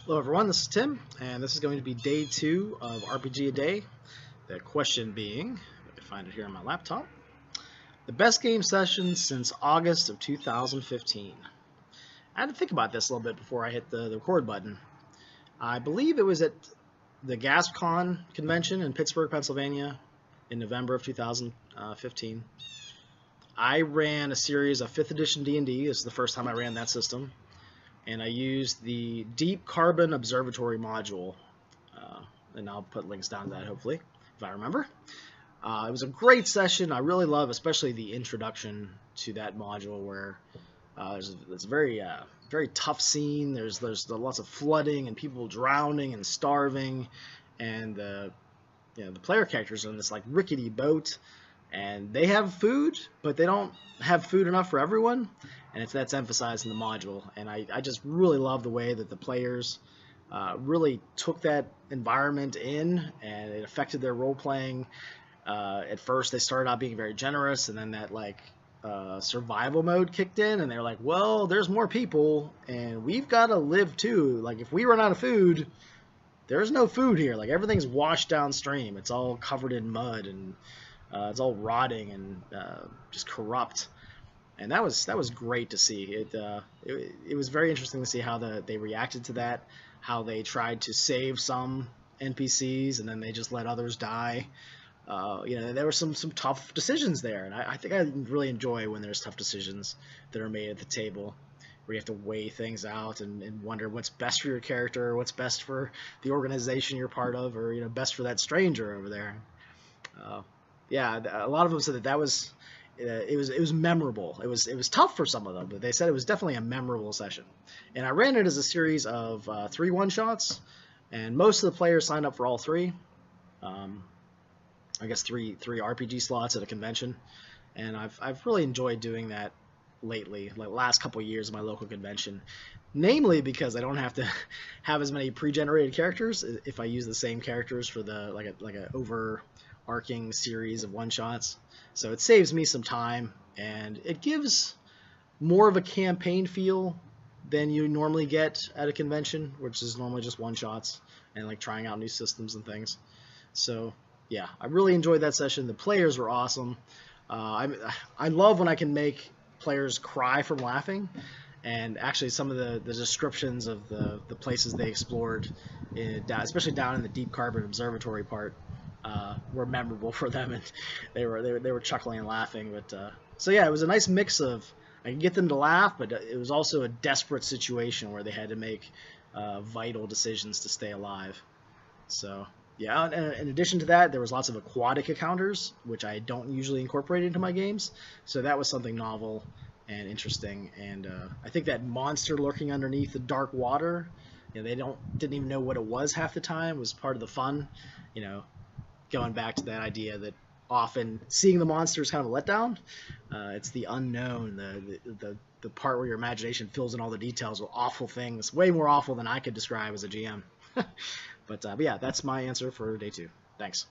Hello everyone, this is Tim, and this is going to be day 2 of RPG a Day. The question being, if I can find it here on my laptop, the best game session since August of 2015. I had to think about this a little bit before I hit the record button. I believe it was at the GaspCon convention in Pittsburgh, Pennsylvania in November of 2015. I ran a series of 5th edition D&D. This is the first time I ran that system. And I used the Deep Carbon Observatory module, and I'll put links down to that hopefully, if I remember. It was a great session. I really love especially the introduction to that module where it's a very tough scene. There's lots of flooding and people drowning and starving, and the player characters are in this like rickety boat, and they have food, but they don't have food enough for everyone, and that's emphasized in the module. And I just really love the way that the players really took that environment in, and it affected their role-playing. At first, they started out being very generous, and then that survival mode kicked in, and they're like, well, there's more people, and we've got to live too. Like, if we run out of food, there's no food here. Like, everything's washed downstream. It's all covered in mud, and it's all rotting and just corrupt. And that was great to see. It was very interesting to see how they reacted to that, how they tried to save some NPCs and then they just let others die. There were some tough decisions there, and I think I really enjoy when there's tough decisions that are made at the table, where you have to weigh things out and wonder what's best for your character, what's best for the organization you're part of, or best for that stranger over there. A lot of them said that was it was memorable. It was tough for some of them, but they said it was definitely a memorable session. And I ran it as a series of 3 one-shots, and most of the players signed up for all 3. I guess three RPG slots at a convention, and I've really enjoyed doing that lately, like last couple of years of my local convention, namely because I don't have to have as many pre-generated characters if I use the same characters for the like a overarching series of one-shots. So it saves me some time, and it gives more of a campaign feel than you normally get at a convention, which is normally just one-shots and like trying out new systems and things. So yeah, I really enjoyed that session. The players were awesome. I love when I can make players cry from laughing, and actually some of the descriptions of the places they explored, especially down in the Deep Carbon Observatory part, were memorable for them, and they were chuckling and laughing. But so yeah, it was a nice mix of, I could get them to laugh, but it was also a desperate situation where they had to make vital decisions to stay alive. So yeah, and in addition to that, there was lots of aquatic encounters, which I don't usually incorporate into my games. So that was something novel and interesting. And I think that monster lurking underneath the dark water, they didn't even know what it was half the time, was part of the fun. Going back to that idea that often seeing the monster is kind of a letdown. It's the unknown, the part where your imagination fills in all the details with awful things, way more awful than I could describe as a GM. But yeah, that's my answer for day 2. Thanks.